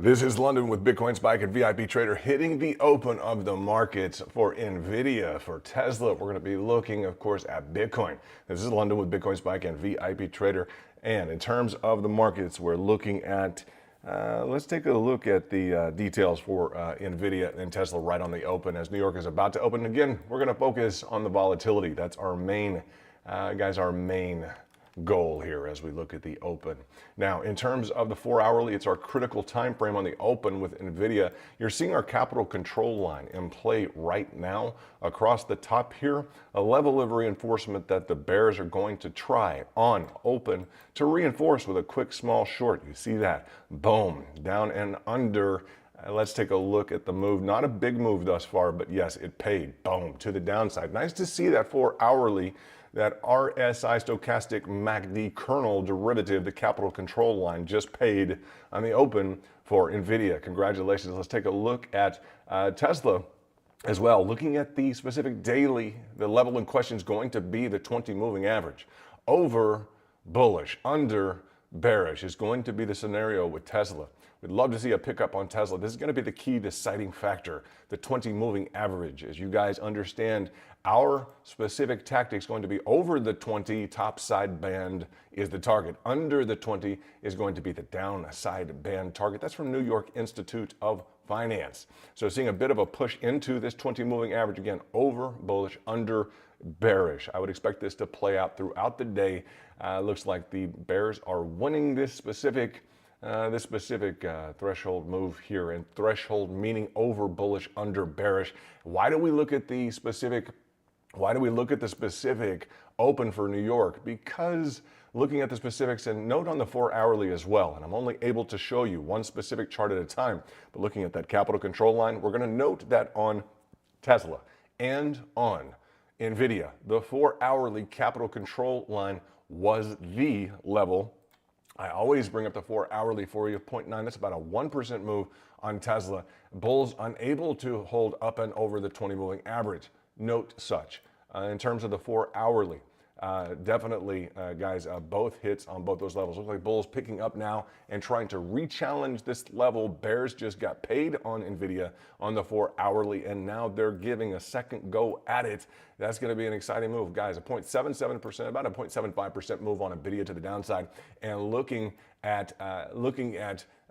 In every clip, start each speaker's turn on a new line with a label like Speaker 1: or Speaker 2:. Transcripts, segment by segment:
Speaker 1: This is London with Bitcoin Spike and VIP Trader hitting the open of the markets for NVDA, for Tesla. We're going to be looking, of course, at Bitcoin. This is London with Bitcoin Spike and VIP Trader. And in terms of the markets, we're looking at, let's take a look at the details for NVIDIA and Tesla right on the open. As New York is about to open again, we're going to focus on the volatility. That's our main, our main goal here as we look at the open. Now, in terms of the 4 hourly, it's our critical time frame on the open with NVIDIA. You're seeing our capital control line in play right now across the top here, a level of reinforcement that the bears are going to try on open to reinforce with a quick small short. You see that? Boom, down and under. Let's take a look at the move. Not a big move thus far, but yes, it paid. Boom, to the downside. Nice to see that 4 hourly, that RSI stochastic MACD kernel derivative, the capital control line, just paid on the open for NVIDIA. Congratulations. Let's take a look at Tesla as well. Looking at the specific daily, the level in question is going to be the 20 moving average. Over bullish, under bearish is going to be the scenario with Tesla. We'd love to see a pickup on Tesla. This is going to be the key deciding factor, the 20 moving average. As you guys understand, our specific tactics going to be over the 20, top side band is the target. Under the 20 is going to be the downside band target. That's from New York Institute of Finance. So seeing a bit of a push into this 20 moving average, again, over bullish, under bearish. I would expect this to play out throughout the day. Looks like the bears are winning this specific threshold move here, and threshold meaning over bullish, under bearish. Why do we look at the specific open for New York? Because looking at the specifics, and note on the 4 hourly as well, and I'm only able to show you one specific chart at a time, but looking at that capital control line, we're going to note that on Tesla and on NVIDIA, the 4 hourly capital control line was the level. I always bring up the 4 hourly for you, 0.9. That's about a 1% move on Tesla. Bulls unable to hold up and over the 20 moving average. Note such. In terms of the 4 hourly, definitely, guys, both hits on both those levels. Looks like bulls picking up now and trying to re-challenge this level. Bears just got paid on NVIDIA on the 4 hourly, and now they're giving a second go at it. That's going to be an exciting move, guys. A 0.77%, about a 0.75% move on NVIDIA to the downside, and looking at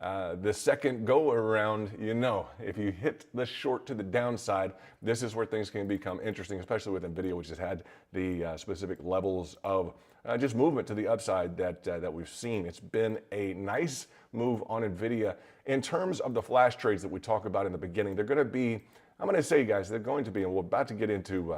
Speaker 1: the second go around. You know, if you hit the short to the downside, this is where things can become interesting, especially with NVIDIA, which has had the specific levels of just movement to the upside that we've seen. It's been a nice move on NVIDIA. In terms of the flash trades that we talk about in the beginning, they're going to be, I'm going to say, guys, they're going to be, and we're about to get into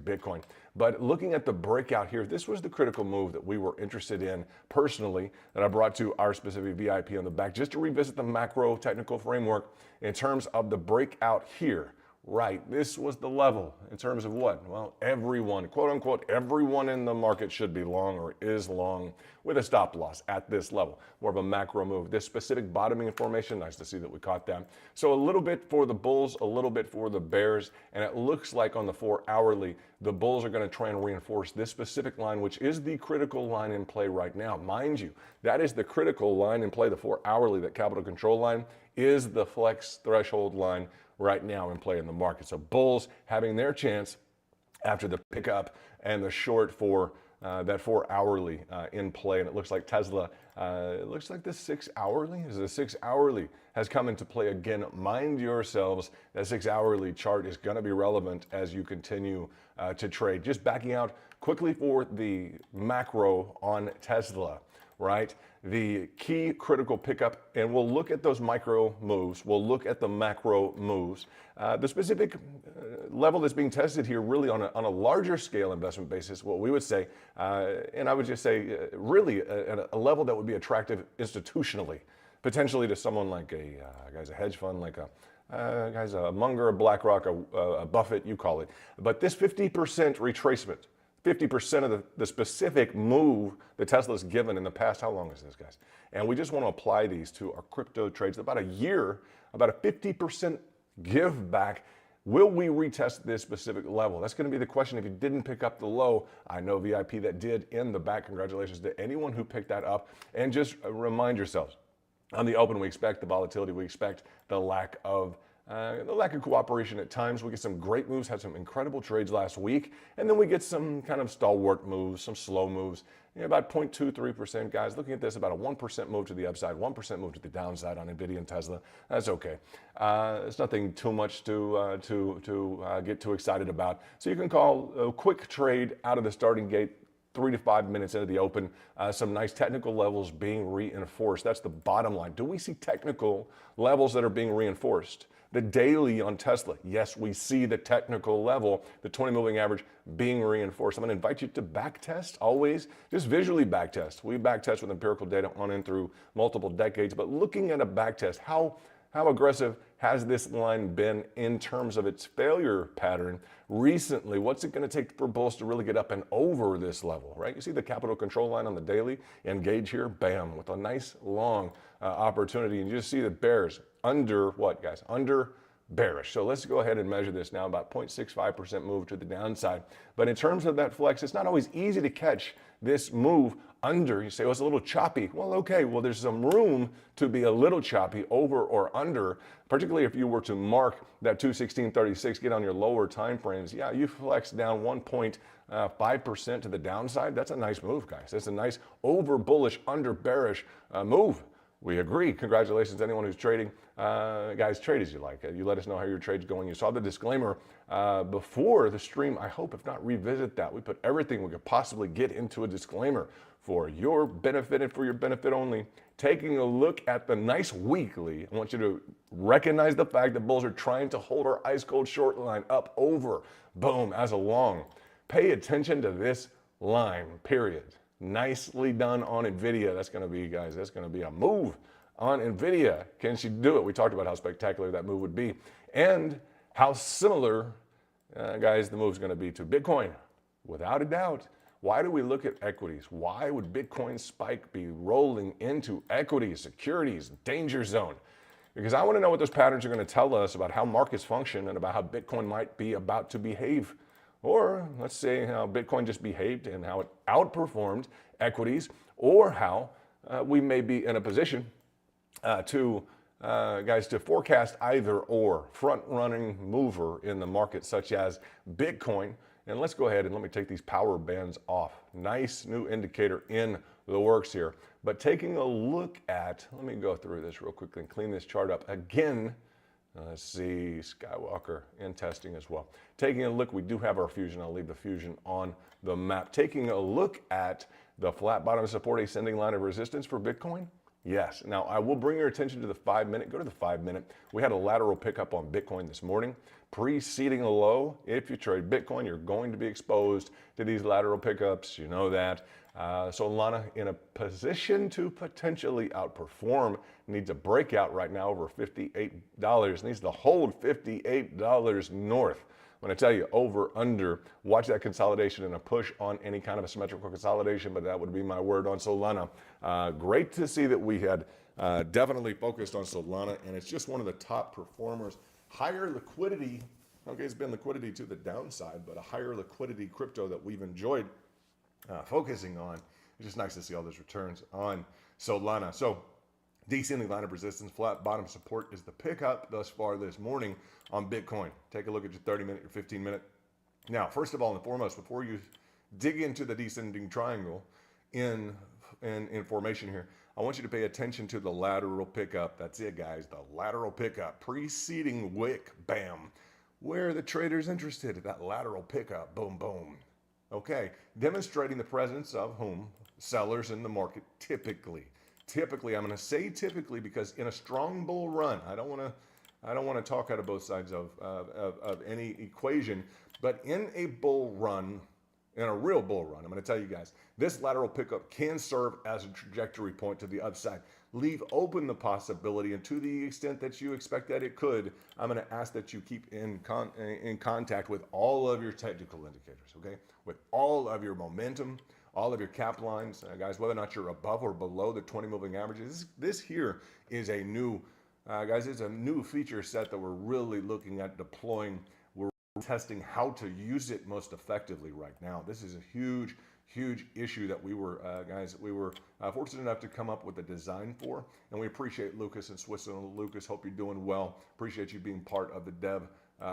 Speaker 1: Bitcoin, but looking at the breakout here, this was the critical move that we were interested in personally, that I brought to our specific VIP on the back, just to revisit the macro technical framework in terms of the breakout here. Right, this was the level in terms of what? Well, everyone, quote unquote, everyone in the market should be long or is long with a stop loss at this level. More of a macro move. This specific bottoming formation, nice to see that we caught that. So a little bit for the bulls, a little bit for the bears, and it looks like on the 4 hourly, the bulls are going to try and reinforce this specific line, which is the critical line in play right now. Mind you, that is the critical line in play. The 4 hourly, that capital control line, is the flex threshold line right now in play in the market. So bulls having their chance after the pickup and the short for that 4 hourly in play. And it looks like Tesla, it looks like the 6 hourly, the 6 hourly has come into play again. Mind yourselves, that 6 hourly chart is going to be relevant as you continue to trade. Just backing out quickly for the macro on Tesla, right? The key critical pickup, and we'll look at those micro moves. We'll look at the macro moves. The specific level that's being tested here, really on a larger scale investment basis, what we would say, and I would just say really a level that would be attractive institutionally, potentially to someone like a hedge fund, like a Munger, a BlackRock, a Buffett, you call it. But this 50% retracement, 50% of the specific move that Tesla's given in the past. How long is this, guys? And we just want to apply these to our crypto trades. About a year, about a 50% give back. Will we retest this specific level? That's going to be the question. If you didn't pick up the low, I know VIP that did in the back. Congratulations to anyone who picked that up. And just remind yourselves, On the open, we expect the volatility. We expect the lack of cooperation at times. We get some great moves, had some incredible trades last week, and then we get some kind of stalwart moves, some slow moves. About 0.23%, guys. Looking at this, about a 1% move to the upside, 1% move to the downside on NVIDIA and Tesla. That's okay. It's nothing too much to get too excited about. So you can call a quick trade out of the starting gate, 3 to 5 minutes into the open, some nice technical levels being reinforced. That's the bottom line. Do we see technical levels that are being reinforced? The daily on Tesla, yes, we see the technical level, the 20 moving average being reinforced. I'm going to invite you to back test always, just visually back test. We back test with empirical data on and through multiple decades, but looking at a back test, how aggressive has this line been in terms of its failure pattern recently? What's it going to take for bulls to really get up and over this level, right? You see the capital control line on the daily, engage here, bam, with a nice long opportunity. And you just see the bears under what, guys? Under bearish. So let's go ahead and measure this now, about 0.65% move to the downside. But in terms of that flex, it's not always easy to catch this move under. You say, well, it's a little choppy. Well, okay, well, there's some room to be a little choppy over or under, particularly if you were to mark that 216.36, get on your lower time frames. Yeah, you flex down 1.5% to the downside. That's a nice move, guys. That's a nice over bullish, under bearish move. We agree. Congratulations to anyone who's trading. Guys, trade as you like. You let us know how your trade's going. You saw the disclaimer before the stream. I hope, if not, revisit that. We put everything we could possibly get into a disclaimer for your benefit and for your benefit only. Taking a look at the nice weekly, I want you to recognize the fact that bulls are trying to hold our ice cold short line up over, boom, as a long. Pay attention to this line, period. Nicely done on NVIDIA. That's going to be, guys, that's going to be a move on NVIDIA. Can she do it? We talked about how spectacular that move would be and how similar, guys, the move is going to be to Bitcoin. Without a doubt. Why do we look at equities? Why would Bitcoin spike be rolling into equities, securities, danger zone? Because I want to know what those patterns are going to tell us about how markets function and about how Bitcoin might be about to behave. Or let's say how Bitcoin just behaved and how it outperformed equities, or how we may be in a position to forecast either or, front-running mover in the market such as Bitcoin. And let's go ahead and let me take these power bands off. Nice new indicator in the works here. But taking a look at, let me go through this real quickly and clean this chart up again. Let's see, Skywalker in testing as well. Taking a look, we do have our fusion. I'll leave the fusion on the map. Taking a look at the flat bottom support ascending line of resistance for Bitcoin. Yes. Now, I will bring your attention to the 5 minute. Go to the 5 minute. We had a lateral pickup on Bitcoin this morning, preceding a low. If you trade Bitcoin, you're going to be exposed to these lateral pickups. You know that. Solana in a position to potentially outperform, needs a breakout right now over $58, needs to hold $58 north. When I tell you over, under, watch that consolidation and a push on any kind of a symmetrical consolidation, but that would be my word on Solana. Great to see that we had definitely focused on Solana, and it's just one of the top performers. Higher liquidity, okay, it's been liquidity to the downside, but a higher liquidity crypto that we've enjoyed focusing on. It's just nice to see all those returns on Solana. So descending line of resistance, flat bottom support is the pickup thus far this morning on Bitcoin. Take a look at your 30-minute, your 15-minute. Now, first of all and foremost, before you dig into the descending triangle in formation here, I want you to pay attention to the lateral pickup. That's it, guys, the lateral pickup. Preceding wick, bam. Where are the traders interested? That lateral pickup, boom, boom. Okay, demonstrating the presence of whom? Sellers in the market typically. Typically, I'm going to say typically because in a strong bull run, I don't want to talk out of both sides of any equation, but in a bull run, in a real bull run, I'm going to tell you guys, this lateral pickup can serve as a trajectory point to the upside. Leave open the possibility, and to the extent that you expect that it could, I'm going to ask that you keep in contact with all of your technical indicators, okay? With all of your momentum, all of your cap lines, guys, whether or not you're above or below the 20 moving averages. This here is a new, guys, it's a new feature set that we're really looking at deploying. We're testing how to use it most effectively right now. This is a huge, huge issue that we were, guys, we were fortunate enough to come up with a design for. And we appreciate Lucas in Switzerland. Lucas, hope you're doing well. Appreciate you being part of the dev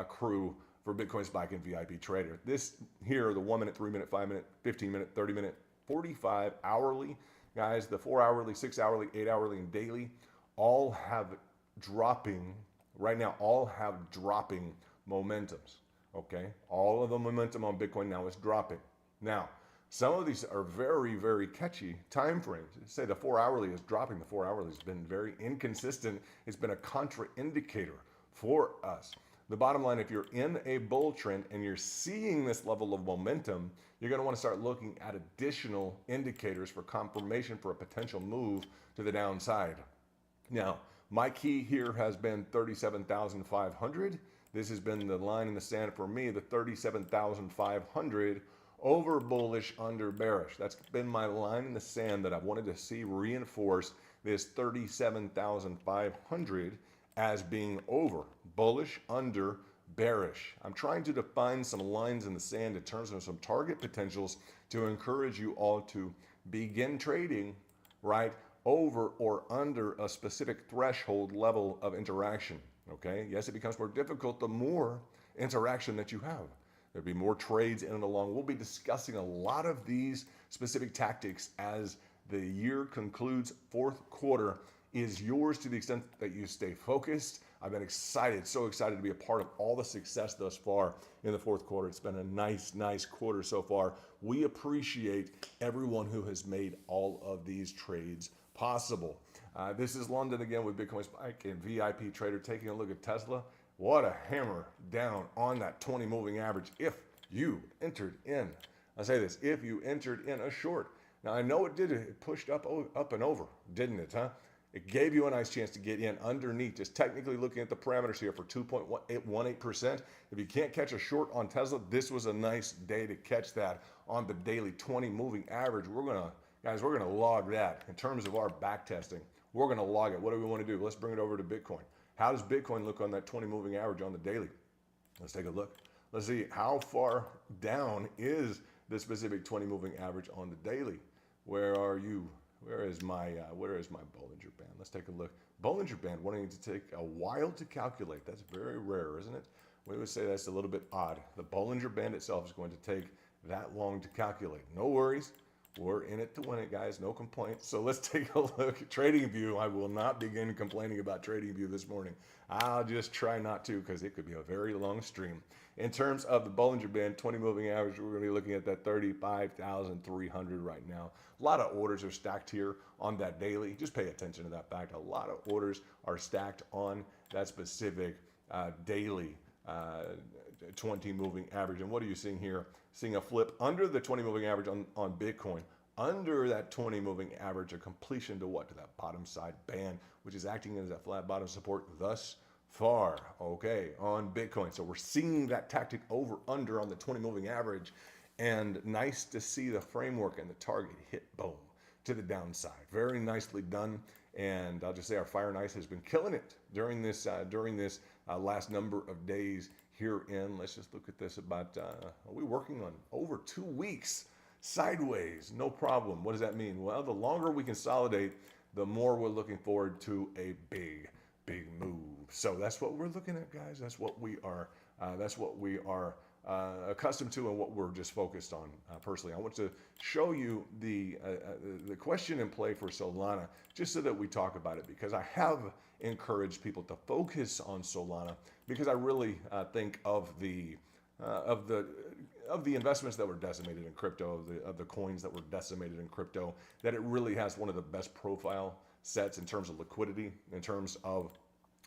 Speaker 1: crew for Bitcoin Spike and VIP Trader. This here, the 1 minute, 3 minute, 5 minute, 15 minute, 30 minute, 45 hourly, guys, the 4 hourly, 6 hourly, 8 hourly, and daily all have dropping, right now, all have dropping momentums, okay? All of the momentum on Bitcoin now is dropping. Now, some of these are very, very catchy time frames. Say the 4 hourly is dropping. The 4 hourly has been very inconsistent. It's been a contraindicator for us. The bottom line, if you're in a bull trend and you're seeing this level of momentum, you're going to want to start looking at additional indicators for confirmation for a potential move to the downside. Now, my key here has been 37,500. This has been the line in the sand for me, the 37,500 over bullish, under bearish. That's been my line in the sand that I wanted to see reinforce this 37,500 as being over bullish, under bearish. I'm trying to define some lines in the sand in terms of some target potentials to encourage you all to begin trading right over or under a specific threshold level of interaction. Okay, yes, it becomes more difficult the more interaction that you have. There'll be more trades in and along. We'll be discussing a lot of these specific tactics as the year concludes. Fourth quarter is yours to the extent that you stay focused. I've been excited, so excited to be a part of all the success thus far in the fourth quarter. It's been a nice quarter so far. We appreciate everyone who has made all of these trades possible. This is London again with Bitcoin Spike and VIP Trader, taking a look at Tesla. What a hammer down on that 20 moving average if you entered in. I'll say this, if you entered in a short. Now I know it did, it pushed up and over, didn't it, huh? It gave you a nice chance to get in underneath, just technically looking at the parameters here for 2.18%. If you can't catch a short on Tesla, this was a nice day to catch that on the daily 20 moving average. Guys, we're gonna log that in terms of our back testing. We're gonna log it. What do we wanna do? Let's bring it over to Bitcoin. How does Bitcoin look on that 20 moving average on the daily? Let's take a look. Let's see how far down is the specific 20 moving average on the daily. Where are you? Where is my Bollinger Band? Let's take a look. Bollinger Band wanting to take a while to calculate. That's very rare, isn't it? We would say that's a little bit odd. The Bollinger Band itself is going to take that long to calculate. No worries. We're in it to win it, guys. No complaints. So let's take a look at TradingView. I will not begin complaining about TradingView this morning. I'll just try not to because it could be a very long stream. In terms of the Bollinger Band 20 moving average, we're going to be looking at that 35,300 right now. A lot of orders are stacked here on that daily. Just pay attention to that fact. A lot of orders are stacked on that specific daily 20 moving average. And what are you seeing here? Seeing a flip under the 20 moving average on Bitcoin, under that 20 moving average, a completion to what? To that bottom side band, which is acting as that flat bottom support thus far, okay, on Bitcoin. So we're seeing that tactic over under on the 20 moving average, and nice to see the framework and the target hit boom to the downside. Very nicely done. And I'll just say our Fire and Ice has been killing it during this last number of days here in, let's just look at this, about, are we working on over 2 weeks sideways? No problem. What does that mean? Well, the longer we consolidate, the more we're looking forward to a big move. So that's what we're looking at, guys. That's what we are accustomed to and what we're just focused on personally. I want to show you the question in play for Solana, just so that we talk about it, because I have encouraged people to focus on Solana, because I really think of the investments that were decimated in crypto, of the coins that were decimated in crypto, that it really has one of the best profile sets in terms of liquidity, in terms of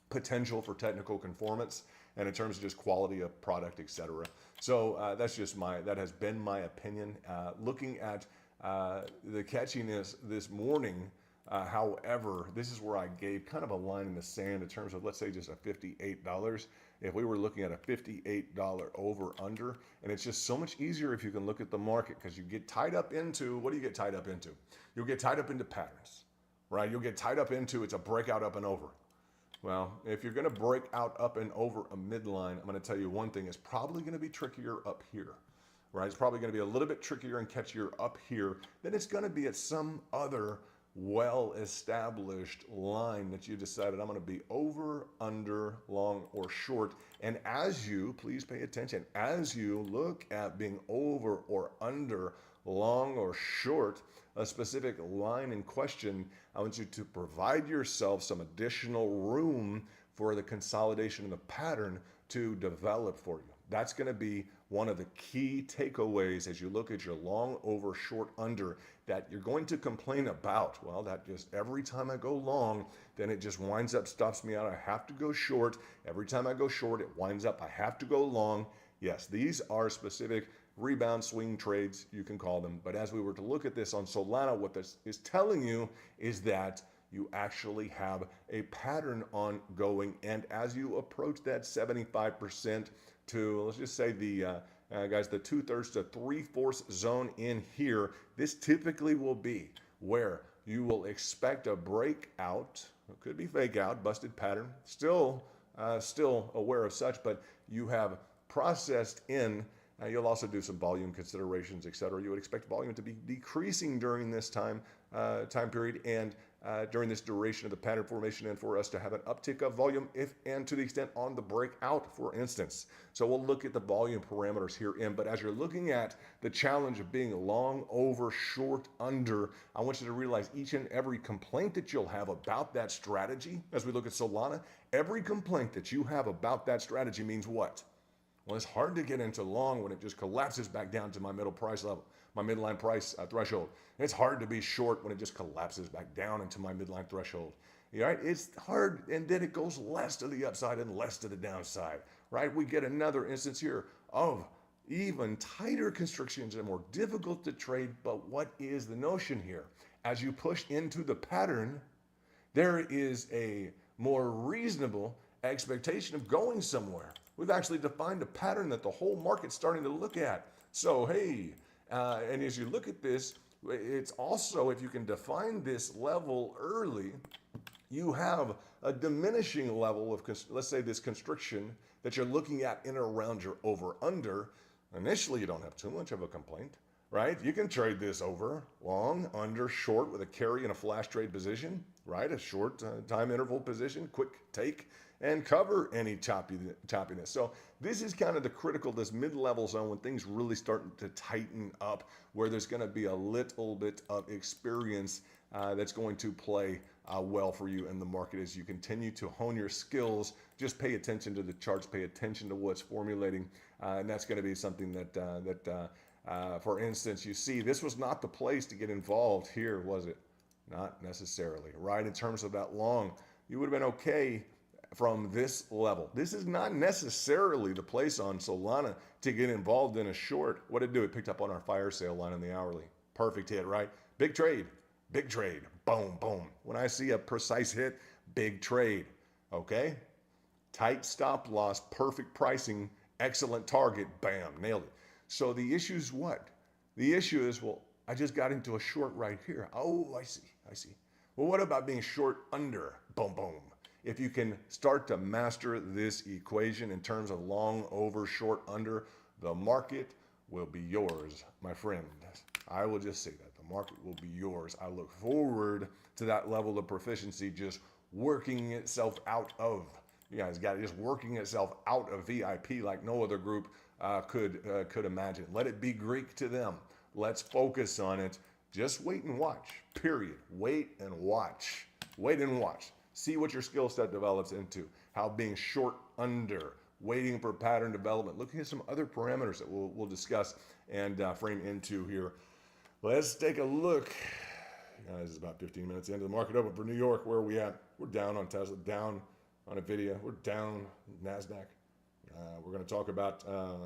Speaker 1: potential for technical conformance, and in terms of just quality of product, etc. So that has been my opinion. Looking at the catchiness this morning, however, this is where I gave kind of a line in the sand in terms of, let's say, just a $58. If we were looking at a $58 over under, and it's just so much easier if you can look at the market, because you get tied up into, what do you get tied up into? You'll get tied up into patterns, right? You'll get tied up into, it's a breakout up and over. Well, if you're going to break out up and over a midline, I'm going to tell you one thing, it's probably going to be trickier up here. right? It's probably going to be a little bit trickier and catchier up here than it's going to be at some other well-established line that you decided I'm going to be over, under, long, or short. And as you, please pay attention, as you look at being over or under, long or short, a specific line in question, I want you to provide yourself some additional room for the consolidation of the pattern to develop for you. That's going to be one of the key takeaways as you look at your long, over, short, under that you're going to complain about. Well, that just every time I go long, then it just winds up, stops me out. I have to go short. Every time I go short, it winds up, I have to go long. Yes, these are specific rebound swing trades, you can call them. But as we were to look at this on Solana, what this is telling you is that you actually have a pattern ongoing. And as you approach that 75% to, let's just say the, guys, the 2/3 to 3/4 zone in here, this typically will be where you will expect a breakout. It could be fake out, busted pattern, still aware of such, but you have processed in. You'll also do some volume considerations, etc. You would expect volume to be decreasing during this time period and during this duration of the pattern formation, and for us to have an uptick of volume if and to the extent on the breakout, for instance. So we'll look at the volume parameters herein, but as you're looking at the challenge of being long, over, short, under, I want you to realize each and every complaint that you'll have about that strategy, as we look at Solana, every complaint that you have about that strategy means what? Well, it's hard to get into long when it just collapses back down to my middle price level, my midline price threshold. It's hard to be short when it just collapses back down into my midline threshold. Right? It's hard, and then it goes less to the upside and less to the downside. Right? We get another instance here of even tighter constrictions and more difficult to trade. But what is the notion here? As you push into the pattern, there is a more reasonable expectation of going somewhere. We've actually defined a pattern that the whole market's starting to look at. So, hey, and as you look at this, it's also, if you can define this level early, you have a diminishing level of, let's say, this constriction that you're looking at in or around your over-under. Initially, you don't have too much of a complaint, right? You can trade this over, long, under, short with a carry and a flash trade position, right? A short time interval position, quick take, and cover any choppiness. So this is kind of the critical, this mid-level zone when things really start to tighten up, where there's going to be a little bit of experience that's going to play well for you in the market as you continue to hone your skills. Just pay attention to the charts, pay attention to what's formulating, and that's going to be something that for instance, you see, this was not the place to get involved here, was it? Not necessarily, right? In terms of that long, you would have been okay from this level. This is not necessarily the place on Solana to get involved in a short. What did it do? It picked up on our fire sale line on the hourly. Perfect hit, right? Big trade, boom, boom. When I see a precise hit, big trade, okay? Tight stop loss, perfect pricing, excellent target, bam, nailed it. So the issue is what? The issue is, well, I just got into a short right here. Oh, I see. Well, what about being short under? Boom, boom. If you can start to master this equation in terms of long, over, short, under, the market will be yours, my friend. I will just say that. The market will be yours. I look forward to that level of proficiency just working itself out of. You guys got it, just working itself out of VIP like no other group could imagine. Let it be Greek to them. Let's focus on it. Just wait and watch, period. Wait and watch. Wait and watch. See what your skill set develops into. How being short under, waiting for pattern development. Looking at some other parameters that we'll discuss and frame into here. Let's take a look. This is about 15 minutes into the market open for New York. Where are we at? We're down on Tesla, down on NVDA. We're down NASDAQ. We're going to talk about,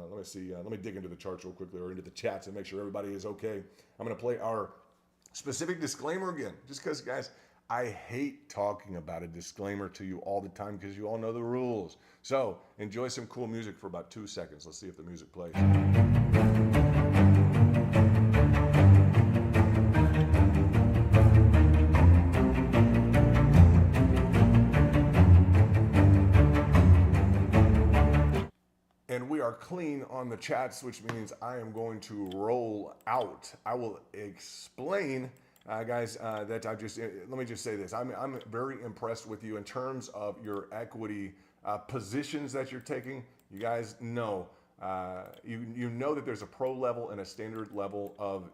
Speaker 1: let me see, let me dig into the charts real quickly or into the chats and make sure everybody is okay. I'm going to play our specific disclaimer again, just because, guys, I hate talking about a disclaimer to you all the time because you all know the rules. So enjoy some cool music for about 2 seconds. Let's see if the music plays. are clean on the chats, which means I am going to roll out. I will explain, guys, that let me just say this. I'm very impressed with you in terms of your equity positions that you're taking. You guys know, you know that there's a pro level and a standard level of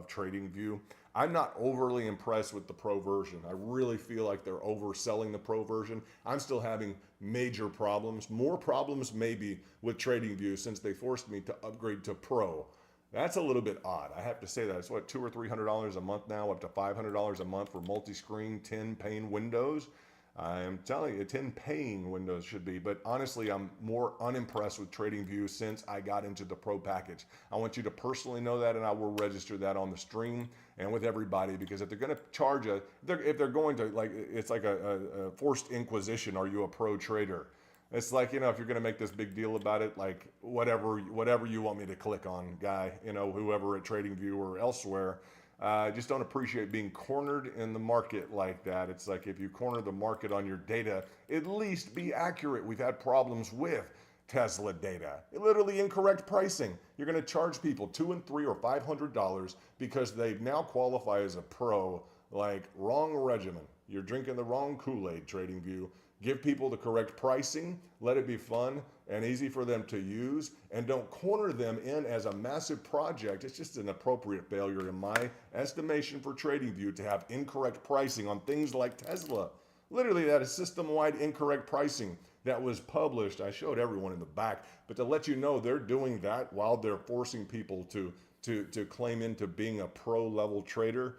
Speaker 1: TradingView. I'm not overly impressed with the pro version. I really feel like they're overselling the pro version. I'm still having major problems, more problems maybe with TradingView since they forced me to upgrade to pro. That's a little bit odd. I have to say that. It's what, $200 or $300 a month now, up to $500 a month for multi-screen 10-pane windows. I am telling you, 10 paying windows should be, but honestly, I'm more unimpressed with TradingView since I got into the pro package. I want you to personally know that, and I will register that on the stream and with everybody, because if they're going to charge if they're going to, like, it's like a forced inquisition. Are you a pro trader? It's like, if you're going to make this big deal about it, like whatever you want me to click on, guy, whoever at TradingView or elsewhere. I just don't appreciate being cornered in the market like that. It's like, if you corner the market on your data, at least be accurate. We've had problems with Tesla data. Literally incorrect pricing. You're going to charge people $200 and $300 or $500 because they now qualify as a pro. Like, wrong regimen. You're drinking the wrong Kool-Aid, TradingView. Give people the correct pricing, let it be fun and easy for them to use, and don't corner them in as a massive project. It's just an appropriate failure in my estimation for TradingView to have incorrect pricing on things like Tesla. Literally, that is system-wide incorrect pricing that was published. I showed everyone in the back, but to let you know they're doing that while they're forcing people to claim into being a pro-level trader.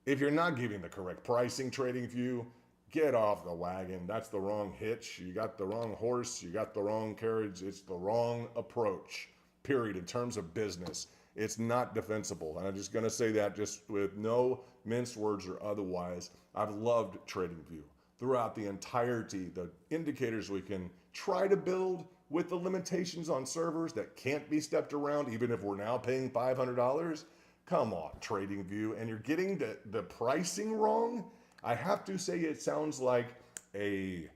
Speaker 1: If you're not giving the correct pricing, TradingView, get off the wagon. That's the wrong hitch. You got the wrong horse. You got the wrong carriage. It's the wrong approach, period, in terms of business. It's not defensible. And I'm just going to say that just with no minced words or otherwise. I've loved TradingView throughout the entirety. The indicators we can try to build with the limitations on servers that can't be stepped around, even if we're now paying $500. Come on, TradingView. And you're getting the pricing wrong? I have to say it sounds like a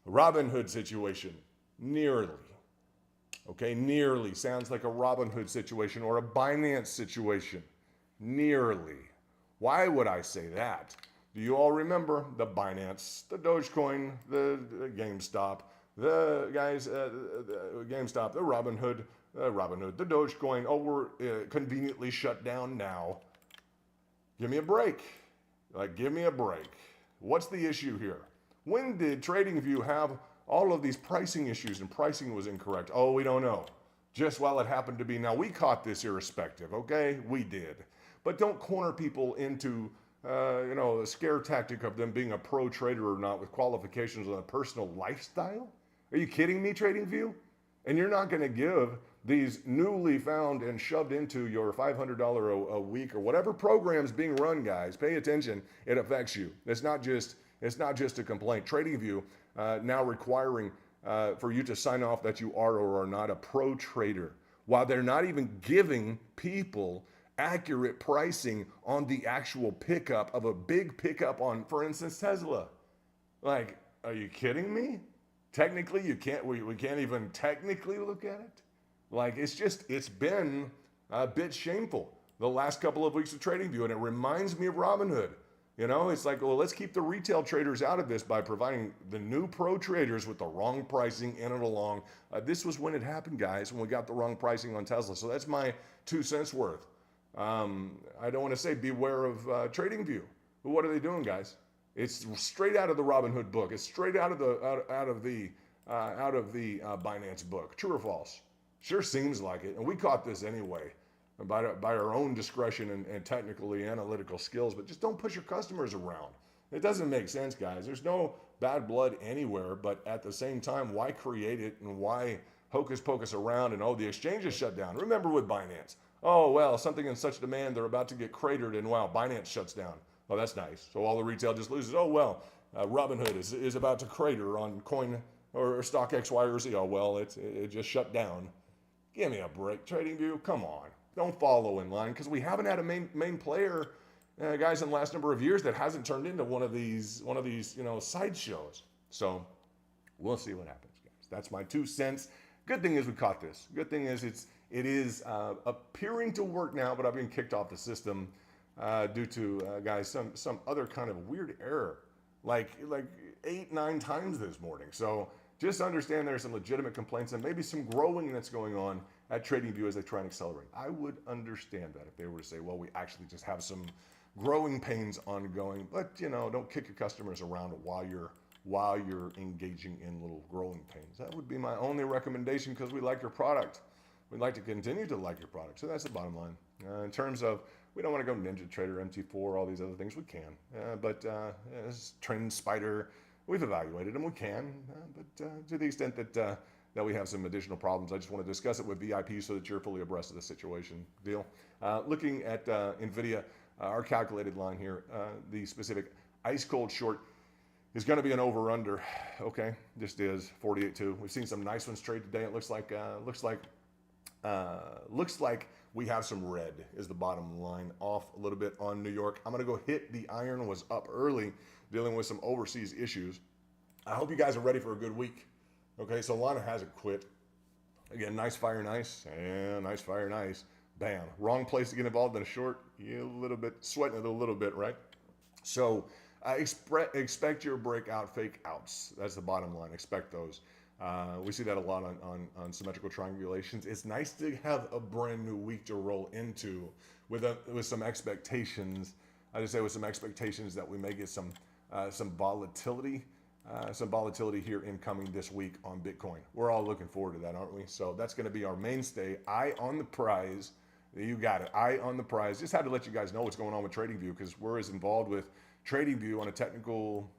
Speaker 1: Robinhood situation. Nearly. Okay, nearly sounds like a Robinhood situation or a Binance situation. Nearly. Why would I say that? Do you all remember the Binance, the Dogecoin, the GameStop, the guys, GameStop, the Robinhood, the Dogecoin? Oh, we're conveniently shut down now. Give me a break. Like, give me a break. What's the issue here? When did TradingView have all of these pricing issues and pricing was incorrect? Oh, we don't know. Just while it happened to be. Now, we caught this irrespective, okay? We did. But don't corner people into, a scare tactic of them being a pro trader or not with qualifications on a personal lifestyle. Are you kidding me, TradingView? And you're not going to give these newly found and shoved into your $500 a week or whatever program's being run, guys. Pay attention. It affects you. It's not just a complaint. TradingView now requiring for you to sign off that you are or are not a pro trader, while they're not even giving people accurate pricing on the actual pickup of a big pickup on, for instance, Tesla. Like, are you kidding me? Technically, we can't even technically look at it. Like, it's been a bit shameful the last couple of weeks of TradingView, and it reminds me of Robinhood. It's like, well, let's keep the retail traders out of this by providing the new pro traders with the wrong pricing in and along. This was when it happened, guys, when we got the wrong pricing on Tesla. So that's my 2 cents worth. I don't want to say beware of TradingView. But what are they doing, guys? It's straight out of the Robinhood book. It's straight out of the Binance book. True or false? Sure seems like it. And we caught this anyway by our own discretion and technically analytical skills. But just don't push your customers around. It doesn't make sense, guys. There's no bad blood anywhere. But at the same time, why create it and why hocus pocus around and, oh, the exchange is shut down? Remember with Binance. Oh, well, something in such demand, they're about to get cratered and, wow, Binance shuts down. Oh, that's nice. So all the retail just loses. Oh, well, Robinhood is about to crater on coin or stock X, Y, or Z. Oh, well, it just shut down. Give me a break, TradingView. Come on. Don't follow in line, because we haven't had a main player, guys, in the last number of years that hasn't turned into one of these sideshows. So we'll see what happens, guys. That's my 2 cents. Good thing is we caught this. Good thing is it is appearing to work now, but I've been kicked off the system due to guys some other kind of weird error, like 8-9 times this morning. So just understand there's some legitimate complaints and maybe some growing that's going on at TradingView as they try and accelerate. I would understand that if they were to say, well, we actually just have some growing pains ongoing, but you know, don't kick your customers around while you're engaging in little growing pains. That would be my only recommendation, because we like your product. We'd like to continue to like your product. So that's the bottom line. In terms of, we don't want to go Ninja Trader, MT4, all these other things. We can, but as Trend Spider, we've evaluated them. We can, but to the extent that we have some additional problems, I just want to discuss it with VIP so that you're fully abreast of the situation. Deal. Looking at NVDA, our calculated line here, the specific ice cold short is going to be an over/under. Okay, just is 48.2. We've seen some nice ones trade today. It looks like we have some red is the bottom line, off a little bit on New York. I'm going to go hit the iron, was up early, dealing with some overseas issues. I hope you guys are ready for a good week. Okay, so Lana hasn't quit. Again, nice fire, nice, and nice fire, nice. Bam. Wrong place to get involved in a short. You a little bit, sweating it a little bit, right? So expect your breakout fake outs. That's the bottom line. Expect those. We see that a lot on symmetrical triangulations. It's nice to have a brand new week to roll into with some expectations. I just say with some expectations that we may get some volatility. Some volatility here incoming this week on Bitcoin. We're all looking forward to that, aren't we? So that's going to be our mainstay. Eye on the prize. You got it. Eye on the prize. Just had to let you guys know what's going on with TradingView, because we're as involved with TradingView on a technical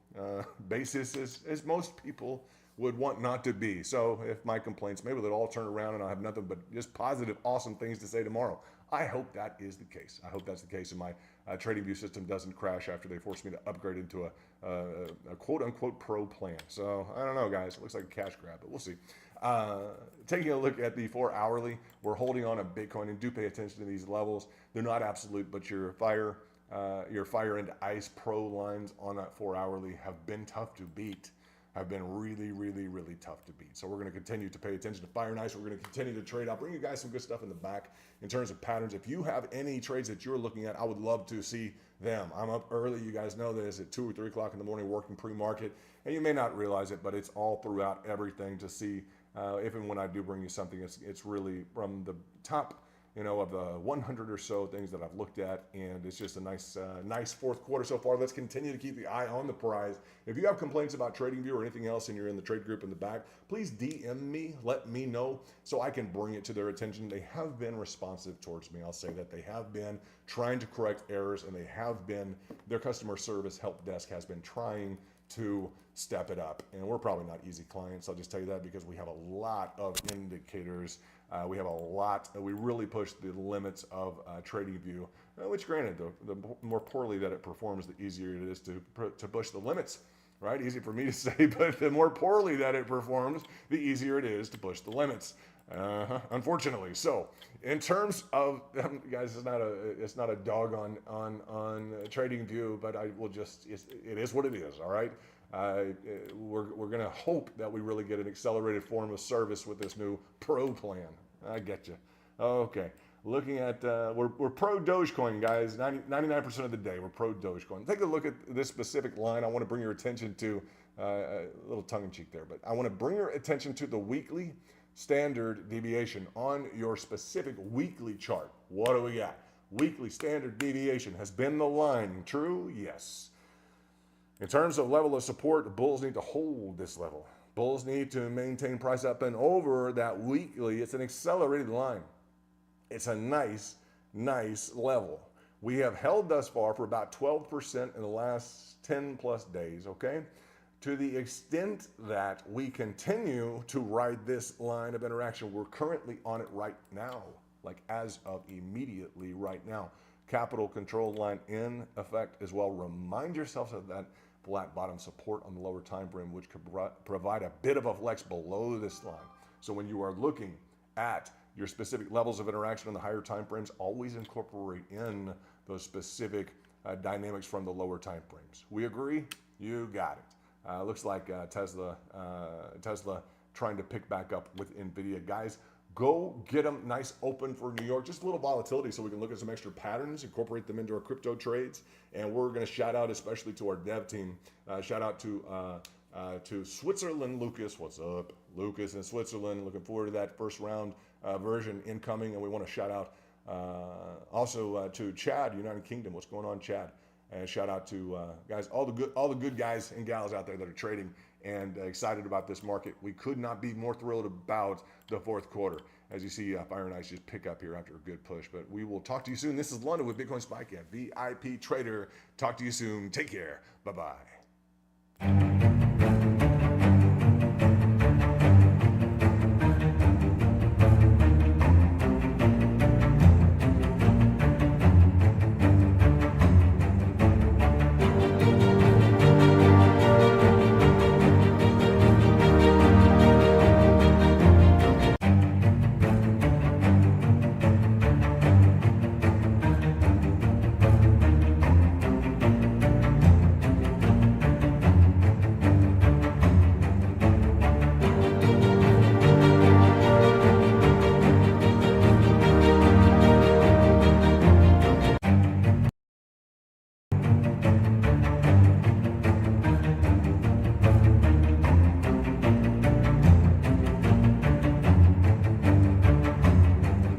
Speaker 1: basis as most people would want not to be. So if my complaints, maybe they'll all turn around and I'll have nothing but just positive, awesome things to say tomorrow. I hope that is the case. I hope that's the case, and my TradingView system doesn't crash after they force me to upgrade into a quote-unquote pro plan. So I don't know, guys. It looks like a cash grab, but we'll see. Taking a look at the 4 hourly, we're holding on a Bitcoin, and do pay attention to these levels. They're not absolute, but your fire into ice pro lines on that 4 hourly have been tough to beat. Have been really, really, really tough to beat. So we're going to continue to pay attention to fire and ice. We're going to continue to trade. I'll bring you guys some good stuff in the back in terms of patterns. If you have any trades that you're looking at, I would love to see them. I'm up early. You guys know this at 2 or 3 o'clock in the morning working pre-market. And you may not realize it, but it's all throughout everything to see if and when I do bring you something. It's really from the top, of the 100 or so things that I've looked at, and it's just a nice fourth quarter so far. Let's continue to keep the eye on the prize. If you have complaints about TradingView or anything else and you're in the trade group in the back, please DM me, let me know so I can bring it to their attention. They have been responsive towards me. I'll say that they have been trying to correct errors, and their customer service help desk has been trying to step it up. And we're probably not easy clients. I'll just tell you that, because we have a lot of indicators. We really push the limits of TradingView, which granted, the more poorly that it performs, the easier it is to push the limits, right? Easy for me to say, but the more poorly that it performs, the easier it is to push the limits. Unfortunately. So in terms of, guys, it's not a dog on TradingView, but it is what it is. All right. We're going to hope that we really get an accelerated form of service with this new pro plan. I get you. Okay. Looking at, we're pro Dogecoin, guys. 99% of the day, we're pro Dogecoin. Take a look at this specific line. I want to bring your attention to, a little tongue in cheek there, but I want to bring your attention to the weekly standard deviation on your specific weekly chart. What do we got? Weekly standard deviation has been the line. True? Yes. In terms of level of support, the bulls need to hold this level. Bulls need to maintain price up and over that weekly. It's an accelerated line. It's a nice level. We have held thus far for about 12% in the last 10 plus days, okay? To the extent that we continue to ride this line of interaction, we're currently on it right now, like as of immediately right now. Capital control line in effect as well. Remind yourselves of that flat bottom support on the lower time frame, which could provide a bit of a flex below this line. So when you are looking at your specific levels of interaction on the higher time frames, always incorporate in those specific dynamics from the lower time frames. We agree? You got it. Looks like Tesla trying to pick back up with NVIDIA. Guys, go get them nice open for New York. Just a little volatility so we can look at some extra patterns, incorporate them into our crypto trades. And we're going to shout out especially to our dev team. Shout out to Switzerland, Lucas. What's up? Lucas in Switzerland. Looking forward to that first round version incoming. And we want to shout out also to Chad, United Kingdom. What's going on, Chad? And shout out to guys, all the good guys and gals out there that are trading and excited about this market. We could not be more thrilled about the fourth quarter. As you see, Fire and Ice just pick up here after a good push. But we will talk to you soon. This is London with Bitcoin Spike at VIP Trader. Talk to you soon. Take care. Bye-bye.